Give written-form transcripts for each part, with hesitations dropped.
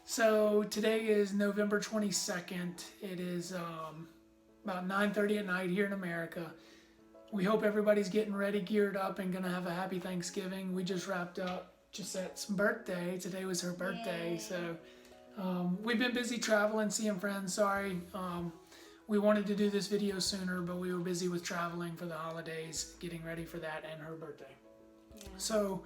So today is November 22nd. It is about 9:30 at night here in America. We hope everybody's getting ready, geared up, and gonna have a happy Thanksgiving. We just wrapped up Gisette's birthday. Today was her birthday, Yay. so we've been busy traveling, seeing friends. Sorry, we wanted to do this video sooner, but we were busy with traveling for the holidays, getting ready for that and her birthday. Yeah. So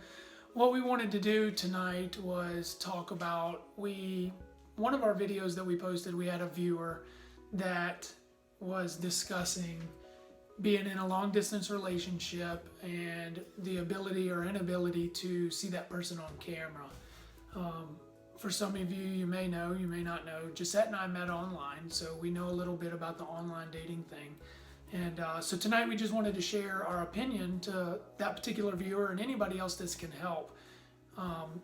what we wanted to do tonight was talk about one of our videos that we posted, we had a viewer that was discussing being in a long distance relationship and the ability or inability to see that person on camera. For some of you, you may know, you may not know, Gisette and I met online, so we know a little bit about the online dating thing. And so tonight we just wanted to share our opinion to that particular viewer and anybody else this can help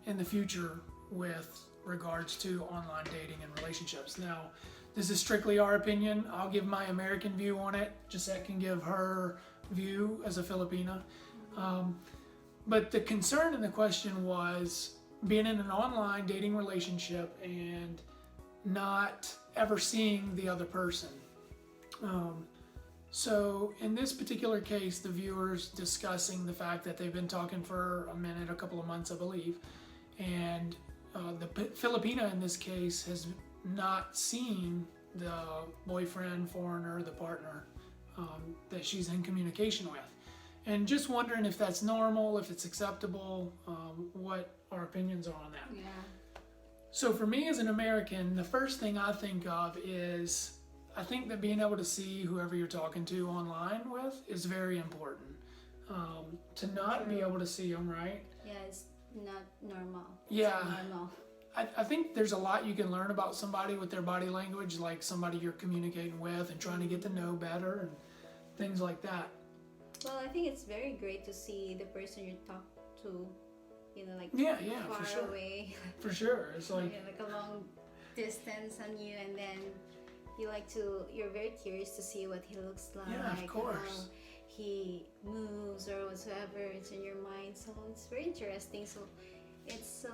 in the future with regards to online dating and relationships. Now, this is strictly our opinion. I'll give my American view on it. Gisette can give her view as a Filipina. But the concern and the question was being in an online dating relationship and not ever seeing the other person. So in this particular case, the viewer's discussing the fact that they've been talking for a couple of months, I believe, and the Filipina in this case has not seen the boyfriend, foreigner, the partner that she's in communication with. And just wondering if that's normal, if it's acceptable, what our opinions are on that. Yeah. So for me as an American, the first thing I think of is I think that being able to see whoever you're talking to online with is very important. To not be able to see them, right? Yeah, it's not normal. Yeah. It's not normal. I think there's a lot you can learn about somebody with their body language, like somebody you're communicating with and trying to get to know better and things like that. Well, I think it's very great to see the person you talk to, like Yeah, far for sure. away. For sure. It's like, Like a long distance on you, and then you're very curious to see what he looks like. yeah, of course. How he moves or whatsoever. It's in your mind. So it's very interesting. So it's so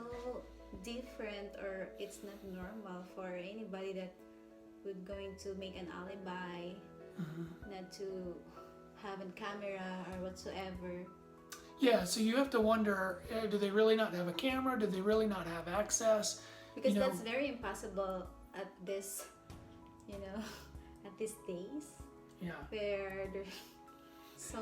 different, or it's not normal for anybody that would going to make an alibi, not to have a camera or whatsoever. Yeah, so you have to wonder, do they really not have a camera? Do they really not have access? Because You know- that's very impossible at this, at these days Yeah. where there's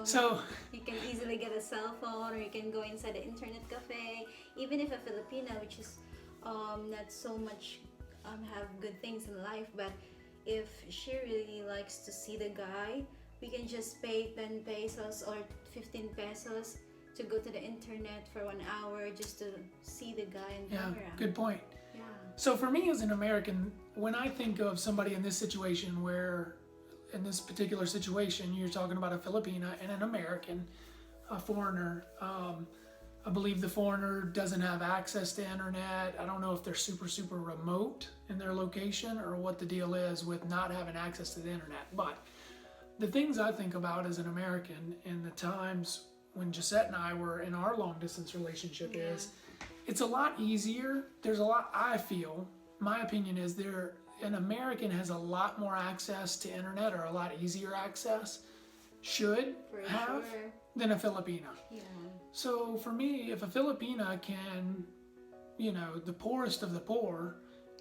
So, you can easily get a cell phone, or you can go inside the internet cafe. Even if a Filipina, which is not so much have good things in life, but if she really likes to see the guy, we can just pay 10 pesos or 15 pesos to go to the internet for 1 hour just to see the guy in yeah, camera. good point. Yeah. So for me as an American, when I think of somebody in this situation where, in this particular situation, you're talking about a Filipina and an American, a foreigner. I believe the foreigner doesn't have access to internet. I don't know if they're super remote in their location or what the deal is with not having access to the internet. But the things I think about as an American in the times when Gisette and I were in our long distance relationship is it's a lot easier. There's a lot, I feel, my opinion is an American has a lot more access to internet, or a lot easier access, should For have, sure. than a Filipina. Yeah. So for me, if a Filipina can, the poorest of the poor,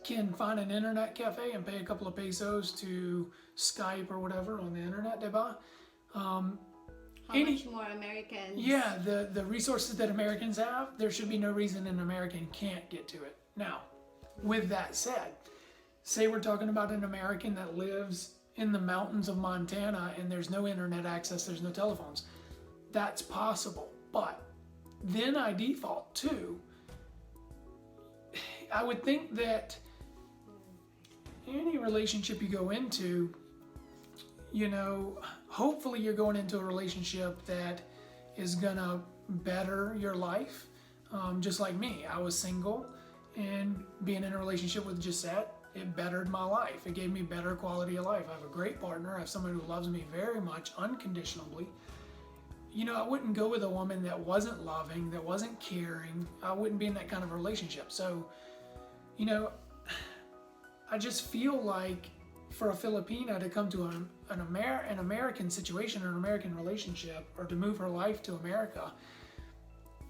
can find an internet cafe and pay a couple of pesos to Skype or whatever on the internet, diba? How much more Americans? Yeah, the resources that Americans have, there should be no reason an American can't get to it. Now, with that said, say we're talking about an American that lives in the mountains of Montana and there's no internet access, there's no telephones. That's possible. But then I default to, I would think that any relationship you go into, hopefully you're going into a relationship that is gonna better your life. Just like me, I was single, and being in a relationship with Gisette, it bettered my life. It gave me better quality of life. I have a great partner. I have someone who loves me very much, unconditionally. I wouldn't go with a woman that wasn't loving, that wasn't caring. I wouldn't be in that kind of relationship. So, I just feel like for a Filipina to come to an American situation or an American relationship, or to move her life to America,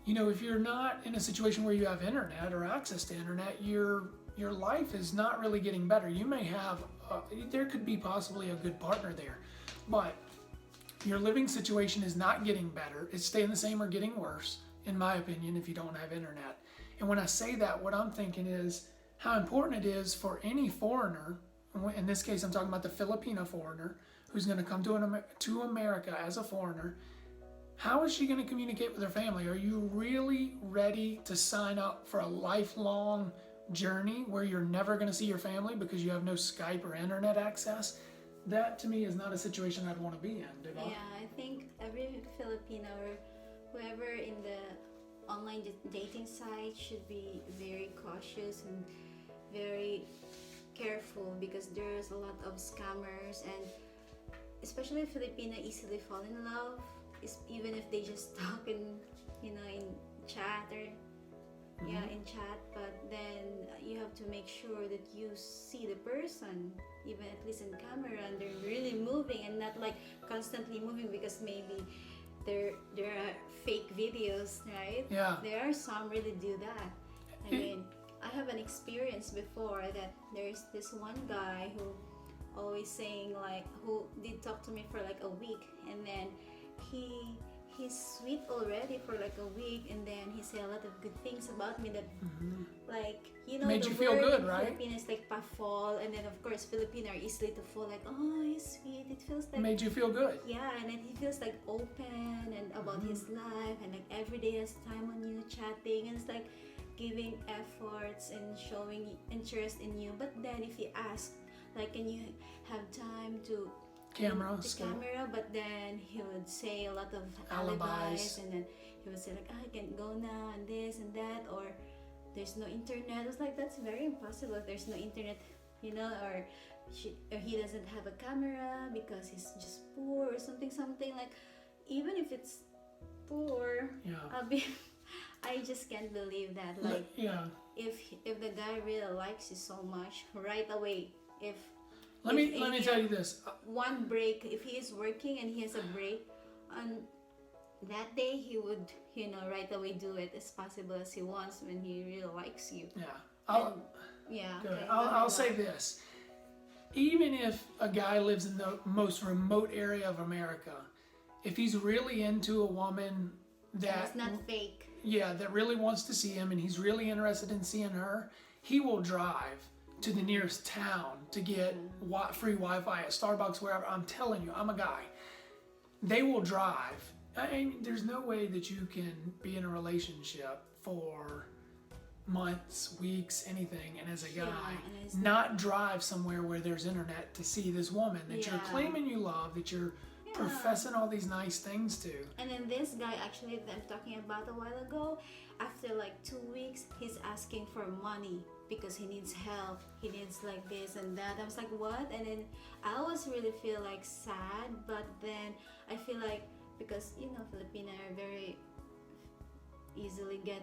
you know, if you're not in a situation where you have internet or access to internet, your life is not really getting better. You may have, there could be possibly a good partner there, but your living situation is not getting better. It's staying the same or getting worse, in my opinion, if you don't have internet. And when I say that, what I'm thinking is how important it is for any foreigner, in this case I'm talking about the Filipino foreigner, who's going to come to America as a foreigner. How is she going to communicate with her family? Are you really ready to sign up for a lifelong journey where you're never going to see your family because you have no Skype or internet access? That to me is not a situation I'd want to be in, Diva. Yeah, I think every Filipino or whoever in the online dating site should be very cautious and very careful, because there's a lot of scammers, and especially Filipino easily fall in love, even if they just talk in, you know, in chat or in chat. But then you have to make sure that you see the person, even at least in camera, and they're really moving and not like constantly moving, because maybe there are fake videos, right? Yeah. There are some really do that. I mean, I have an experience before that there's this one guy who always saying like, who did talk to me for like a week, and then he's sweet already for like a week, and then he said a lot of good things about me that like, you know, made the you feel word good, in right? Filipino is like pa-fall, and then of course Filipino are easily to fall like, oh, he's sweet, it feels like, Made you feel good. yeah, and then he feels like open and about his life, and like every day has time on you, chatting, and it's like giving efforts and showing interest in you. But then if you ask like, can you have time to Camera, but then he would say a lot of alibis, and then he would say like, I can't go now, and this and that, or there's no internet. I was like, that's very impossible if there's no internet, you know, or he doesn't have a camera because he's just poor or something like. Even if it's poor, I just can't believe that. Like, if the guy really likes you so much, right away, let me tell you this. One break, if he is working and he has a break, on that day he would, you know, right away do it as possible as he wants when he really likes you. I'll say this. Even if a guy lives in the most remote area of America, if he's really into a woman it's not fake. Yeah, that really wants to see him and he's really interested in seeing her, he will drive to the nearest town to get free Wi-Fi at Starbucks, wherever. I'm telling you, I'm a guy. They will drive. I mean, there's no way that you can be in a relationship for months, weeks, anything, and as a guy, not drive somewhere where there's internet to see this woman that you're claiming you love, that you're professing all these nice things to. And then this guy, actually, that I'm talking about a while ago, after like 2 weeks, he's asking for money because he needs help. He needs like this and that. I was like, what? And then I always really feel like sad, but then I feel like, because, you know, Filipino are very easily get,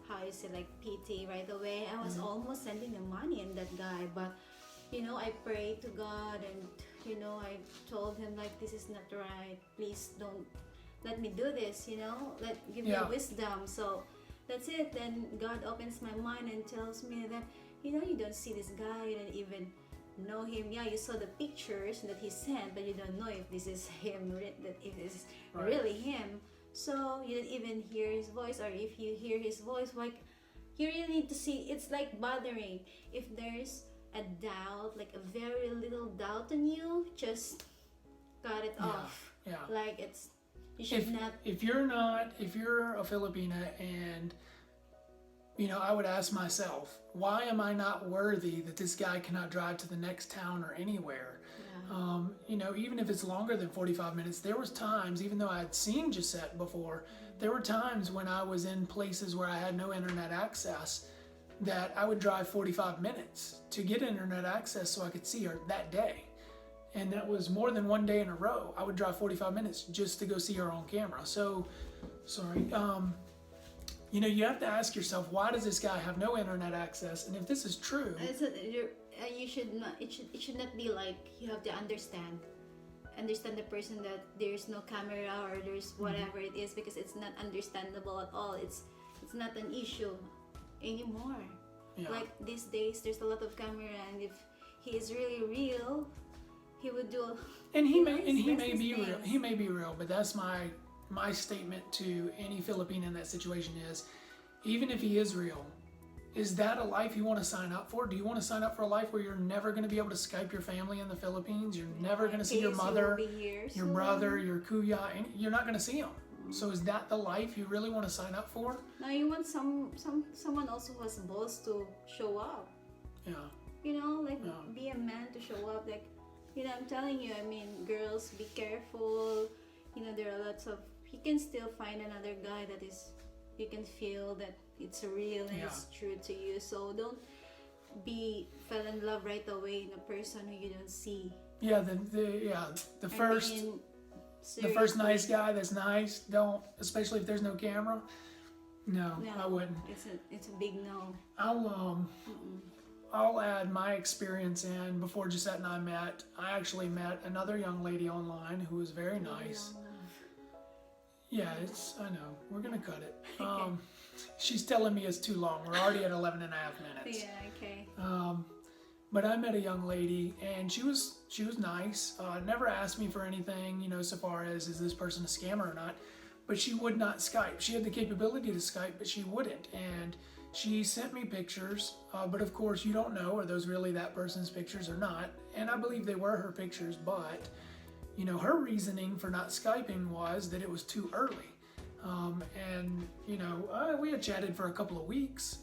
how you say, like pity right away. I was almost sending the money in that guy, but, you know, I prayed to God, and, you know, I told him like, this is not right. Please don't let me do this, you know, give me wisdom. So that's it. Then God opens my mind and tells me that, you know, you don't see this guy, you don't even know him. Yeah, you saw the pictures that he sent, but you don't know if this is him, that if this is really him. So you don't even hear his voice, or if you hear his voice, like, you really need to see. It's like bothering. If there's a doubt, like a very little doubt in you, just cut it off. Yeah. Like, it's, you should not. If you're a Filipina, and, you know, I would ask myself, why am I not worthy that this guy cannot drive to the next town or anywhere? You know, even if it's longer than 45 minutes, there was times, even though I had seen Gisette before, there were times when I was in places where I had no internet access that I would drive 45 minutes to get internet access so I could see her that day. And that was more than one day in a row. I would drive 45 minutes just to go see her on camera. So, sorry. you have to ask yourself, why does this guy have no internet access? And if this is true, you should not. It should not be like you have to understand the person that there's no camera or there's whatever it is, because it's not understandable at all. It's not an issue anymore. yeah. Like these days, there's a lot of camera, and if he is really real, he would do. And he may business be real. things. He may be real, but that's my statement to any Filipino in that situation is, even if he is real, is that a life you want to sign up for? Do you want to sign up for a life where you're never going to be able to Skype your family in the Philippines? You're never going to see your Case you mother, will be here your soon. brother, your kuya, and you're not going to see them. So is that the life you really want to sign up for? Now you want someone also who has balls to show up. Yeah. Like Yeah. be a man to show up. Like, I'm telling you. I mean, girls, be careful. There are lots of. You can still find another guy that is. You can feel that it's real and Yeah. it's true to you. So don't fell in love right away in a person who you don't see. Yeah. The first. mean, The first seriously. nice guy that's nice, don't, especially if there's no camera. No, I wouldn't. It's a big no. I'll add my experience in. Before Gisette and I met, I actually met another young lady online who was very nice. Yeah, I know. We're going to cut it. She's telling me it's too long. We're already at 11 and a half minutes. Yeah, okay. But I met a young lady, and she was nice. Never asked me for anything, so far as is this person a scammer or not. But she would not Skype. She had the capability to Skype, but she wouldn't. And she sent me pictures. But of course, you don't know, are those really that person's pictures or not? And I believe they were her pictures, but her reasoning for not Skyping was that it was too early. We had chatted for a couple of weeks.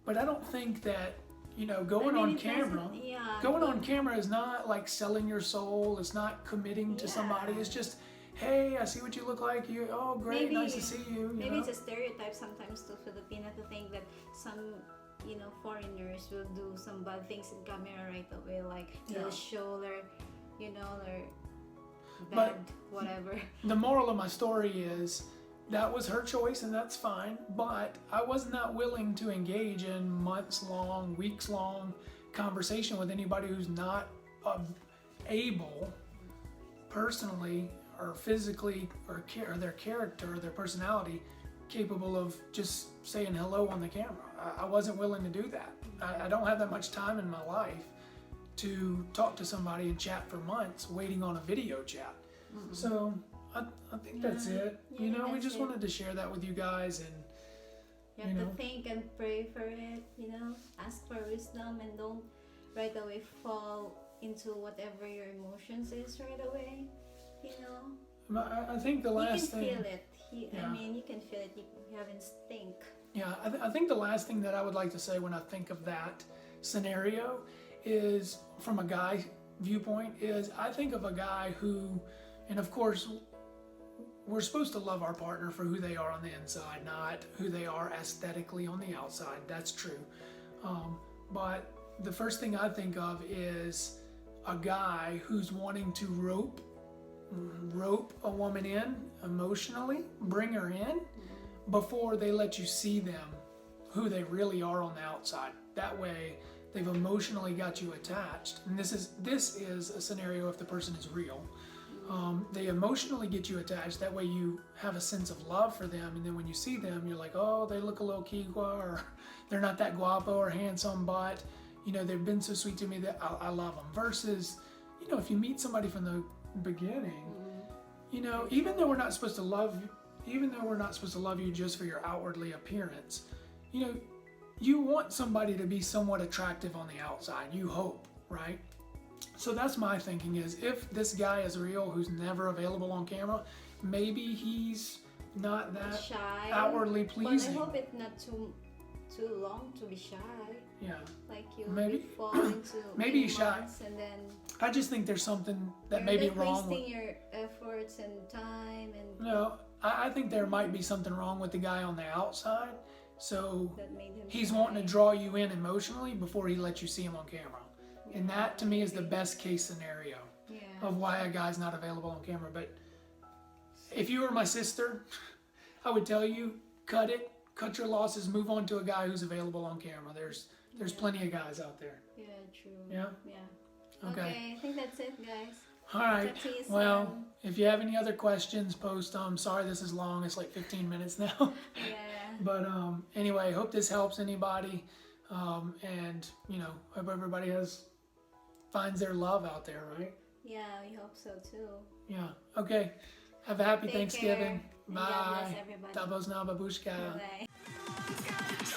But I don't think that going on camera, on camera is not like selling your soul. It's not committing to somebody. It's just, hey, I see what you look like. Oh, great, nice to see you. Maybe it's a stereotype sometimes to Filipino to think that some, foreigners will do some bad things in camera right away, like they'll show their, their bad whatever. The moral of my story is, that was her choice, and that's fine, but I was not willing to engage in months-long, weeks-long conversation with anybody who's not able, personally or physically, or their character or their personality, capable of just saying hello on the camera. I wasn't willing to do that. I don't have that much time in my life to talk to somebody and chat for months waiting on a video chat. So I think that's it. We just wanted to share that with you guys, and you have to think and pray for it, ask for wisdom, and don't right away fall into whatever your emotions is right away, I think the last thing. You can feel it. You can feel it. You have instinct. Yeah, I think the last thing that I would like to say when I think of that scenario is, from a guy viewpoint, is I think of a guy who, and of course, we're supposed to love our partner for who they are on the inside, not who they are aesthetically on the outside. That's true. But the first thing I think of is a guy who's wanting to rope a woman in emotionally, bring her in, before they let you see them, who they really are on the outside. That way, they've emotionally got you attached. And this is a scenario if the person is real. They emotionally get you attached. That way you have a sense of love for them, and then when you see them, you're like, oh, they look a little kigua, or they're not that guapo or handsome, but they've been so sweet to me that I love them. Versus, if you meet somebody from the beginning, even though we're not supposed to love you just for your outwardly appearance, you want somebody to be somewhat attractive on the outside. You hope, right? So that's my thinking, is if this guy is real, who's never available on camera, maybe he's not that shy, outwardly pleasing. But I hope it's not too long to be shy. Yeah. Like you Maybe fall into maybe he's shy. And then I just think there's something that you're may be like wrong. wasting your efforts and time and. No, I think there might be something wrong with the guy on the outside. So That made him he's shy. wanting to draw you in emotionally before he lets you see him on camera. And that, to me, is the best case scenario of why a guy's not available on camera. But if you were my sister, I would tell you, cut it, cut your losses, move on to a guy who's available on camera. There's plenty of guys out there. Yeah, true. Yeah? Yeah. Okay. I think that's it, guys. All right. Talk to you Well, soon. if you have any other questions, post them. Sorry this is long. It's like 15 minutes now. Yeah. But anyway, hope this helps anybody. And, you know, hope everybody finds their love out there, right? Yeah, we hope so too. Yeah. Okay. Have a happy Take Thanksgiving. care. And God bless Bye. everybody. Tapos na, babushka. Bye.